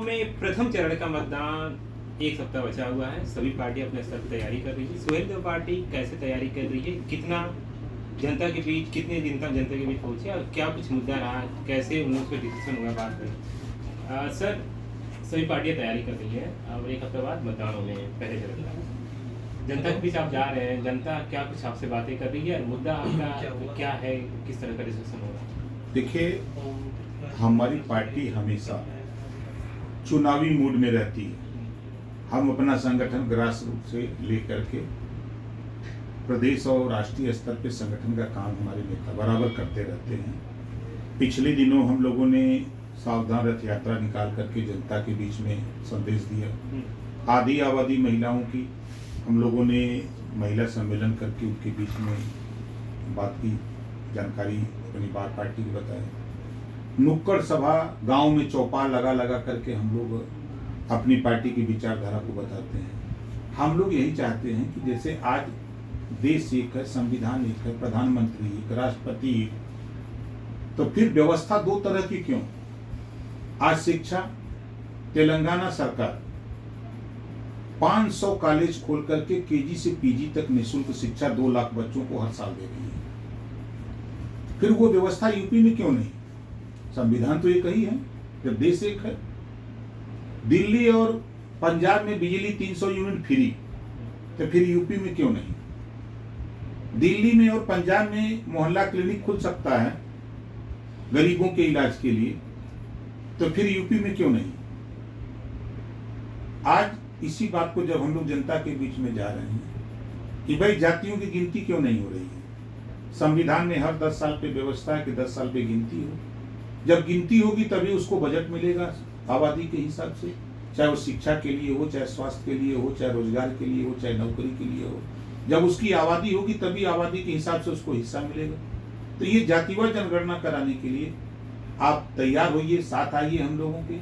में प्रथम चरण का मतदान एक सप्ताह बचा हुआ है। सभी पार्टी अपने स्तर पर तैयारी कर रही है। सुहेलदेव पार्टी कैसे तैयारी कर रही है, कितना जनता के बीच, कितने दिन तक जनता के बीच पहुंचे और क्या कुछ मुद्दा रहा, कैसे उन लोग पे डिसीजन हुआ, बात करें। सर, सभी पार्टियां तैयारी कर रही है और एक हफ्ते बाद मतदान होने पहले चरण का। जनता के बीच आप जा रहे हैं, जनता क्या कुछ आपसे बातें कर रही है, मुद्दा आपका क्या है, किस तरह का डिस्कशन होगा? देखिए, हमारी पार्टी हमेशा चुनावी मूड में रहती है। हम अपना संगठन ग्रास रूट से लेकर के प्रदेश और राष्ट्रीय स्तर पे संगठन का काम हमारे नेता बराबर करते रहते हैं। पिछले दिनों हम लोगों ने सावधान रथ यात्रा निकाल करके जनता के बीच में संदेश दिया। आधी आबादी महिलाओं की हम लोगों ने महिला सम्मेलन करके उनके बीच में बात की, जानकारी अपनी बात पार्टी को बताई। नुक्कड़ सभा गांव में चौपाल लगा लगा करके हम लोग अपनी पार्टी की विचारधारा को बताते हैं। हम लोग यही चाहते हैं कि जैसे आज देश एक है, संविधान एक है, प्रधानमंत्री एक, राष्ट्रपति एक, तो फिर व्यवस्था दो तरह की क्यों? आज शिक्षा, तेलंगाना सरकार 500 कॉलेज खोल करके केजी से पीजी तक निःशुल्क शिक्षा 2 लाख बच्चों को हर साल दे रही है। फिर वो व्यवस्था यूपी में क्यों नहीं? संविधान तो एक ही है, जब देश एक है। दिल्ली और पंजाब में बिजली 300 यूनिट फ्री, तो फिर यूपी में क्यों नहीं? दिल्ली में और पंजाब में मोहल्ला क्लिनिक खुल सकता है गरीबों के इलाज के लिए, तो फिर यूपी में क्यों नहीं? आज इसी बात को जब हम लोग जनता के बीच में जा रहे हैं कि भाई जातियों की गिनती क्यों नहीं हो रही है? संविधान ने हर 10 साल पे व्यवस्था है कि 10 साल पे गिनती हो। जब गिनती होगी तभी उसको बजट मिलेगा आबादी के हिसाब से, चाहे वो शिक्षा के लिए हो, चाहे स्वास्थ्य के लिए हो, चाहे रोजगार के लिए हो, चाहे नौकरी के लिए हो। जब उसकी आबादी होगी तभी आबादी के हिसाब से उसको हिस्सा मिलेगा। तो ये जातिवार जनगणना कराने के लिए आप तैयार होइए, साथ आइए हम लोगों के।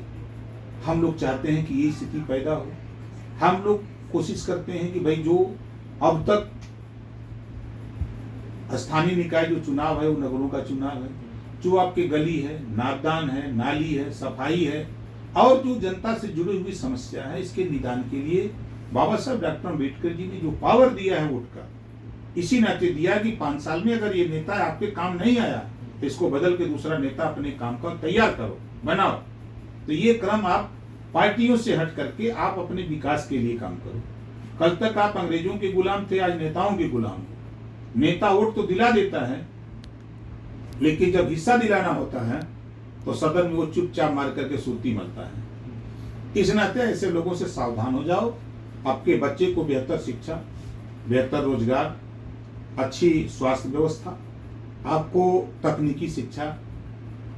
हम लोग चाहते हैं कि ये स्थिति पैदा हो। हम लोग कोशिश करते हैं कि भाई जो अब तक स्थानीय निकाय जो चुनाव है वो नगरों का चुनाव है, जो आपके गली है, नापदान है, नाली है, सफाई है और जो जनता से जुड़ी हुई समस्या है, इसके निदान के लिए बाबा साहब डॉक्टर अम्बेडकर जी ने जो पावर दिया है वोट का, इसी नाते दिया कि 5 साल में अगर ये नेता आपके काम नहीं आया तो इसको बदल के दूसरा नेता अपने काम का तैयार करो, बनाओ। तो ये क्रम आप पार्टियों से हट करके आप अपने विकास के लिए काम करो। कल तक आप अंग्रेजों के गुलाम थे, आज नेताओं के गुलाम हो। नेता वोट तो दिला देता है, लेकिन जब हिस्सा दिलाना होता है तो सदन में वो चुपचाप मार करके सुरती मरता है। इस नाते ऐसे लोगों से सावधान हो जाओ। आपके बच्चे को बेहतर शिक्षा, बेहतर रोजगार, अच्छी स्वास्थ्य व्यवस्था, आपको तकनीकी शिक्षा,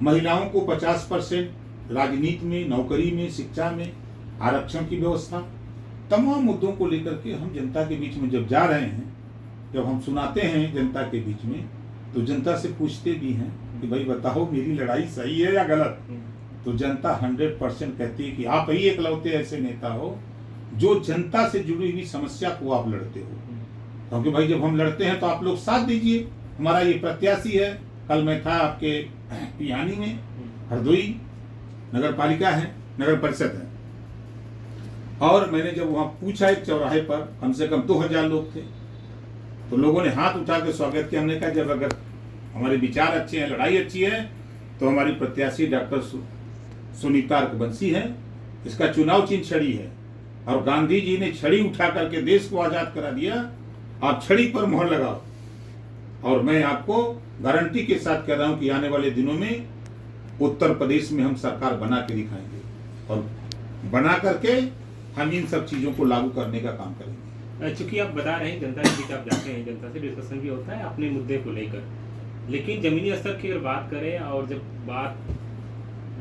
महिलाओं को 50% राजनीति में, नौकरी में, शिक्षा में आरक्षण की व्यवस्था, तमाम मुद्दों को लेकर के हम जनता के बीच में जब जा रहे हैं, जब हम सुनाते हैं जनता के बीच में, तो जनता से पूछते भी हैं कि भाई बताओ मेरी लड़ाई सही है या गलत? तो जनता 100% कहती है कि आप ही एकलौते ऐसे नेता हो जो जनता से जुड़ी हुई समस्या को आप लड़ते हो। क्योंकि भाई जब हम लड़ते हैं तो आप लोग साथ दीजिए, हमारा ये प्रत्याशी है। कल मैं था आपके पिहानी में, हरदोई नगर पालिका है, नगर परिषद है, और मैंने जब वहां पूछा एक चौराहे पर कम से कम 2000 लोग थे, तो लोगों ने हाथ उठा के स्वागत किया। हमने कहा जब अगर हमारे विचार अच्छे हैं, लड़ाई अच्छी है, तो हमारी प्रत्याशी डॉक्टर सुनीता रघुवंशी है, इसका चुनाव चिन्ह छड़ी है और गांधी जी ने छड़ी उठा करके देश को आजाद करा दिया। आप छड़ी पर मोहर लगाओ और मैं आपको गारंटी के साथ कह रहा हूं कि आने वाले दिनों में उत्तर प्रदेश में हम सरकार बना के दिखाएंगे और बना करके हम इन सब चीजों को लागू करने का काम करेंगे। चूंकि आप बता रहे हैं जनता के बीच आप जाते हैं, जनता से डिस्कशन भी होता है अपने मुद्दे को लेकर, लेकिन जमीनी स्तर की अगर बात करें और जब बात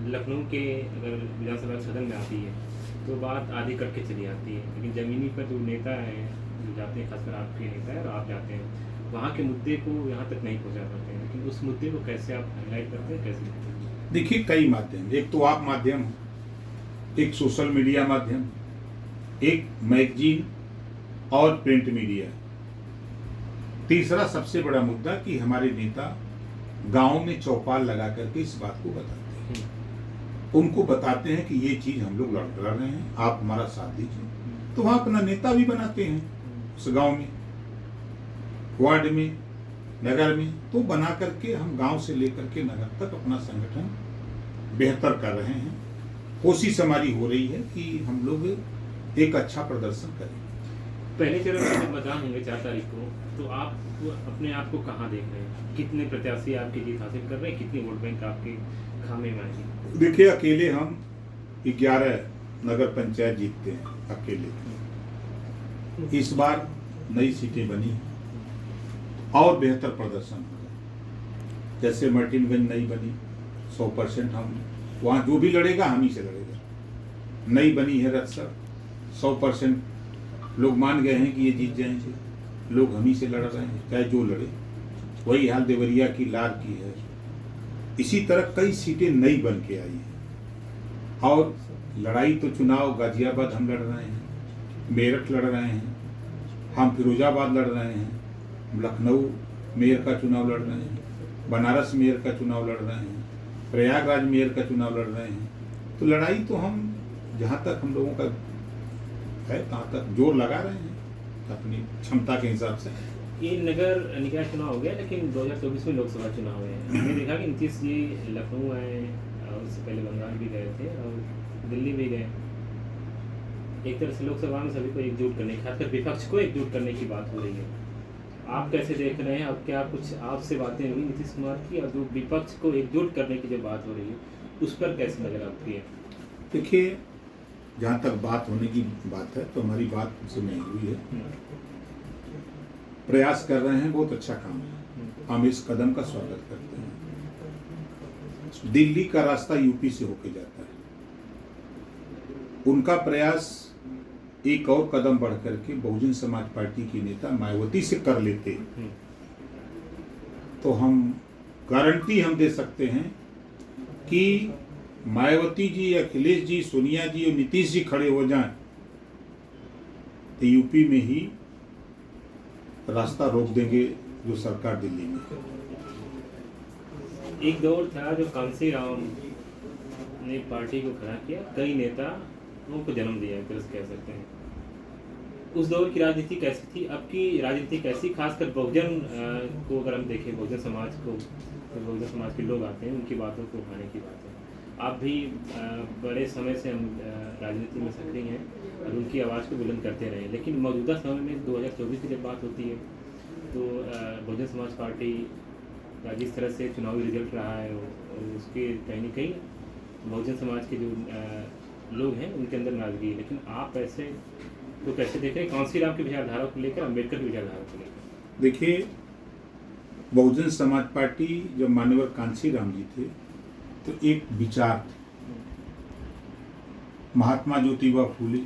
लखनऊ के अगर विधानसभा सदन में आती है तो बात आधी कट के चली आती है, लेकिन जमीनी पर जो नेता है जो जाते हैं, खासकर आपके नेता है और आप जाते हैं, वहाँ के मुद्दे को यहाँ तक नहीं पहुँचा पाते हैं। लेकिन उस मुद्दे को कैसे आप हाईलाइट करते हैं, कैसे? देखिए, कई माध्यम, एक तो आप माध्यम, एक सोशल मीडिया माध्यम, एक मैगजीन और प्रिंट मीडिया, तीसरा सबसे बड़ा मुद्दा कि हमारे नेता गांव में चौपाल लगा करके इस बात को बताते हैं। उनको बताते हैं कि ये चीज हम लोग लड़ रहे हैं, आप हमारा साथ दीजिए, तो वहां अपना नेता भी बनाते हैं उस गांव में, वार्ड में, नगर में। तो बना करके हम गांव से लेकर के नगर तक अपना संगठन बेहतर कर रहे हैं। कोशिश हमारी हो रही है कि हम लोग एक अच्छा प्रदर्शन करें। पहले चरण में जब मतदान होंगे 4 तारीख को, तो आप अपने आप को कहाँ देख रहे हैं? कितने प्रत्याशी आपकी जीत हासिल कर रहे हैं? कितनी वोट बैंक आपके खामे में आएगी? देखिए, अकेले हम 11 नगर पंचायत जीतते हैं अकेले। इस बार नई सीटें बनी और बेहतर प्रदर्शन होगा। जैसे मार्टिनगंज नई बनी, 100% हम वहाँ जो भी लड़ेगा हम ही से लड़ेगा। नई बनी है रतसर, 100% लोग मान गए हैं कि ये जीत जाएंगे, लोग हम ही से लड़ रहे हैं, चाहे जो लड़े। वही हाल देवरिया की, लार की है। इसी तरह कई सीटें नई बन के आई हैं। और लड़ाई तो चुनाव गाजियाबाद हम लड़ रहे हैं, मेरठ लड़ रहे हैं, हम फिरोजाबाद लड़ रहे हैं, लखनऊ मेयर का चुनाव लड़ रहे हैं, बनारस मेयर का चुनाव लड़ रहे हैं, प्रयागराज मेयर का चुनाव लड़ रहे हैं। तो लड़ाई तो हम जहाँ तक हम लोगों का है तहाँ तक जोर लगा रहे हैं अपनी क्षमता के हिसाब से। ये नगर निकाय चुनाव हो गया, लेकिन 2024 में लोकसभा चुनाव हुए हैं। हमने देखा कि नीतीश जी लखनऊ आए और उससे पहले बंगाल भी गए थे और दिल्ली भी गए। एक तरह से लोकसभा में सभी को एकजुट करने, खासकर विपक्ष को एकजुट करने की बात हो रही है। आप कैसे देख रहे हैं? अब क्या कुछ आपसे बातें हुई नीतीश कुमार की, और जो विपक्ष को एकजुट करने की जो बात हो रही है उस पर कैसे नजर आती है? देखिए, जहाँ तक बात होने की बात है तो हमारी बात उनसे नहीं हुई है। प्रयास कर रहे हैं, बहुत अच्छा काम है, हम इस कदम का स्वागत करते हैं। दिल्ली का रास्ता यूपी से होके जाता है, उनका प्रयास एक और कदम बढ़ करके बहुजन समाज पार्टी की नेता मायावती से कर लेते तो हम गारंटी हम दे सकते हैं कि मायावती जी, अखिलेश जी, सोनिया जी और नीतीश जी खड़े हो जाएं तो यूपी में ही रास्ता रोक देंगे जो सरकार दिल्ली में। एक दौर था जो कांसी राम ने पार्टी को खड़ा किया, कई नेताओं को जन्म दिया, एक तरह से कह सकते हैं। उस दौर की राजनीति कैसी थी? अब की राजनीति कैसी, खासकर बहुजन को अगर हम देखें, बहुजन समाज को, तो बहुजन समाज के लोग आते हैं, उनकी बातों को उठाने की बात है। आप भी बड़े समय से हम राजनीति में सक्रिय हैं और उनकी आवाज़ को बुलंद करते रहे, लेकिन मौजूदा समय में 2024 की जब बात होती है तो बहुजन समाज पार्टी का जिस तरह से चुनावी रिजल्ट रहा है और उसके कहीं न कहीं बहुजन समाज के जो लोग हैं उनके अंदर नाराजगी है। लेकिन आप ऐसे तो कैसे देख रहे हैं कांसी राम की विचारधारा को लेकर, अम्बेडकर की विचारधारा को लेकर? देखिए, बहुजन समाज पार्टी जब मान्यवर कांसी राम जी थे तो एक विचार थे, महात्मा ज्योतिबा फूले,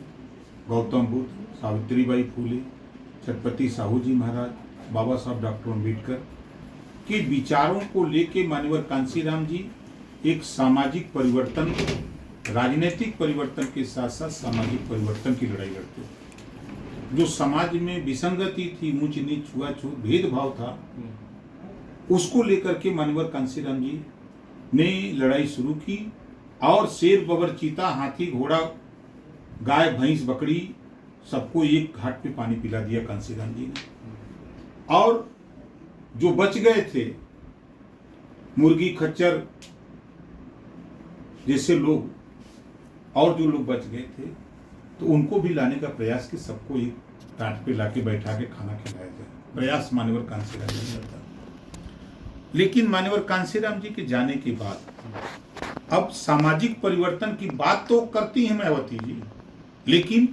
गौतम बुद्ध, सावित्रीबाई फूले, छत्रपति साहू जी महाराज, बाबा साहब डॉक्टर अम्बेडकर के विचारों को लेके मान्यवर कांसी राम जी एक सामाजिक परिवर्तन, राजनीतिक परिवर्तन के साथ साथ सामाजिक परिवर्तन की लड़ाई लड़ते थे। जो समाज में विसंगति थी, ऊंच नीच, छुआछूत, भेदभाव था, उसको लेकर के मान्यवर कांसी राम जी ने लड़ाई शुरू की और शेर, बबर, चीता, हाथी, घोड़ा, गाय, भैंस, बकरी सबको एक घाट पे पानी पिला दिया कांसी राम जी ने। और जो बच गए थे, मुर्गी, खच्चर जैसे लोग, और जो लोग बच गए थे तो उनको भी लाने का प्रयास कि सबको एक टाट पे लाके बैठा के खाना खिलाया जाए, प्रयास मान्यवर कांसी राम जी ने था। लेकिन मान्यवर कांसी राम जी के जाने के बाद अब सामाजिक परिवर्तन की बात तो करती हैं मायावती जी, लेकिन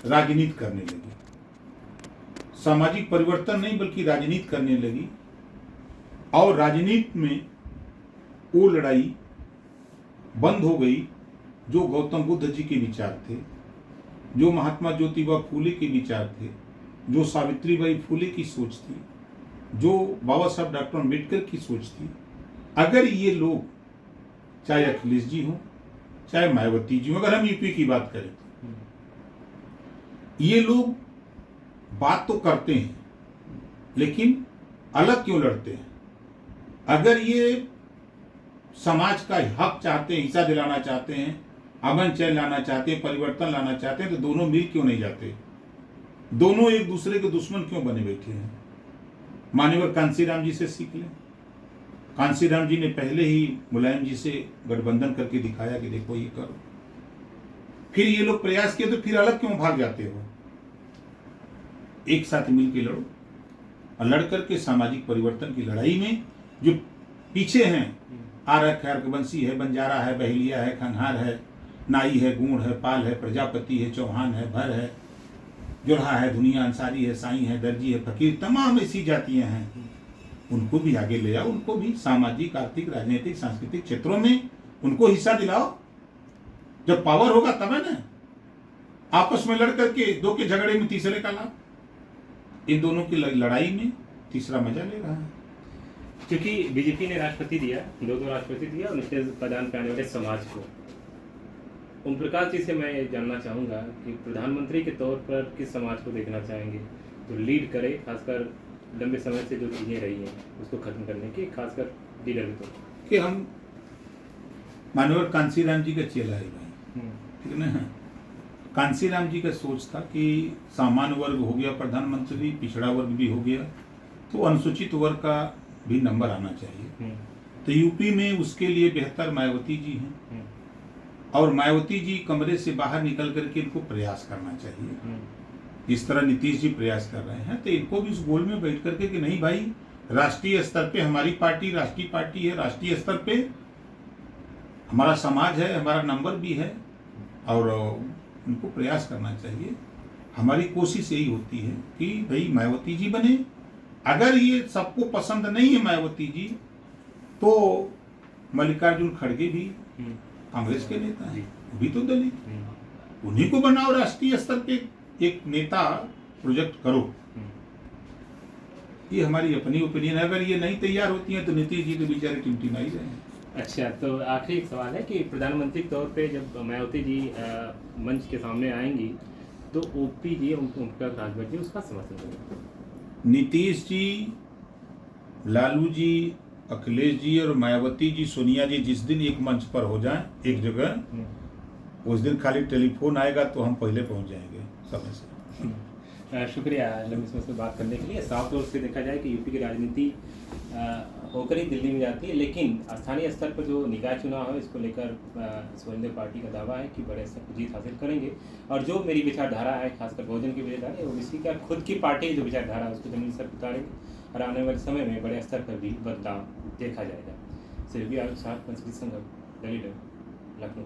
राजनीति करने लगी। सामाजिक परिवर्तन नहीं बल्कि राजनीति करने लगी। और राजनीति में वो लड़ाई बंद हो गई जो गौतम बुद्ध जी के विचार थे, जो महात्मा ज्योतिबा फूले के विचार थे, जो सावित्रीबाई फूले की सोच थी, जो बाबा साहब डॉक्टर अम्बेडकर की सोच थी। अगर ये लोग, चाहे अखिलेश जी हों, चाहे मायावती जी हों, अगर हम यूपी की बात करें तो ये लोग बात तो करते हैं लेकिन अलग क्यों लड़ते हैं? अगर ये समाज का हक चाहते हैं, हिस्सा दिलाना चाहते हैं, अमन चैन लाना चाहते हैं, परिवर्तन लाना चाहते हैं, तो दोनों मिल क्यों नहीं जाते? दोनों एक दूसरे के दुश्मन क्यों बने बैठे हैं? मान्यवर कांसीराम जी से सीख लें। कांसीराम जी ने पहले ही मुलायम जी से गठबंधन करके दिखाया कि देखो ये करो। फिर ये लोग प्रयास किए तो फिर अलग क्यों भाग जाते हो? एक साथ मिलकर लड़ो, और लड़ करके सामाजिक परिवर्तन की लड़ाई में जो पीछे हैं, आरक है, अर्कवंशी है, बंजारा है, बहेलिया है, खंघार है, नाई है, गूढ़ है, पाल है, प्रजापति है, चौहान है, भर है, जोल्हा है, दुनिया, अंसारी है, साईं है, दर्जी है, फकीर, तमाम ऐसी जातियां हैं। उनको भी आगे ले आओ, उनको भी सामाजिक, आर्थिक, राजनीतिक, सांस्कृतिक क्षेत्रों में उनको हिस्सा दिलाओ। जब पावर होगा तब है ना। आपस में लड़ करके दो के झगड़े में तीसरे का लाभ। इन दोनों की लड़ाई में तीसरा मजा ले रहा है। क्योंकि बीजेपी ने राष्ट्रपति दिया, दो राष्ट्रपति दिया, और उसके प्रधान पे आने वाले समाज को। ओम प्रकाश जी से मैं ये जानना चाहूँगा कि प्रधानमंत्री के तौर पर किस समाज को देखना चाहेंगे जो लीड करे, खासकर लंबे समय से जो चीज़ें रही हैं उसको खत्म करने की, खासकर लीडर के तौर पर। कि हम मानवर कांसीराम जी का चेला है भाई, ठीक है ना। कांसीराम जी का सोच था कि सामान्य वर्ग हो गया प्रधानमंत्री, पिछड़ा वर्ग भी हो गया, तो अनुसूचित वर्ग का भी नंबर आना चाहिए। तो यूपी में उसके लिए बेहतर मायावती जी हैं, और मायावती जी कमरे से बाहर निकल करके इनको प्रयास करना चाहिए। जिस तरह नीतीश जी प्रयास कर रहे हैं, तो इनको भी उस गोल में बैठ करके कि नहीं भाई, राष्ट्रीय स्तर पे हमारी पार्टी राष्ट्रीय पार्टी है, राष्ट्रीय स्तर पे हमारा समाज है, हमारा नंबर भी है, और उनको प्रयास करना चाहिए। हमारी कोशिश यही होती है कि भाई मायावती जी बने। अगर ये सबको पसंद नहीं है मायावती जी, तो मल्लिकार्जुन खड़गे भी कांग्रेस के नेता हैं, वो भी तो दलित, उन्हीं को बनाओ राष्ट्रीय स्तर पे एक नेता प्रोजेक्ट करो। ये हमारी अपनी ओपिनियन है। अगर ये नहीं तैयार होती है तो नीतीश जी के बेचारे टिमटिमा ही रहे हैं। अच्छा, तो आखिरी एक सवाल है कि प्रधानमंत्री के तौर पे जब मायावती जी मंच के सामने आएंगी तो ओपी जी, उनका राजभर जी उसका समर्थन करेंगे? नीतीश जी, लालू जी, अखिलेश जी और मायावती जी, सोनिया जी जिस दिन एक मंच पर हो जाएं एक जगह, उस दिन खाली टेलीफोन आएगा तो हम पहले पहुंच जाएंगे समय से। शुक्रिया लंबे समय से बात करने के लिए। साफ तौर से देखा जाए कि यूपी की राजनीति होकर ही दिल्ली में जाती है, लेकिन स्थानीय स्तर पर जो निकाय चुनाव है इसको लेकर स्वतंत्र पार्टी का दावा है कि बड़े स्तर पर जीत हासिल करेंगे। और जो मेरी विचारधारा है, खासकर बहुजन की विचारधारा है, वो इसी का खुद की पार्टी जो विचारधारा है उसको जमीन स्तर पर उतारेंगे, और आने वाले समय में बड़े स्तर पर भी बदलाव देखा जाएगा। सिर्फ भी आप साथ पंचकृत संघ, लखनऊ।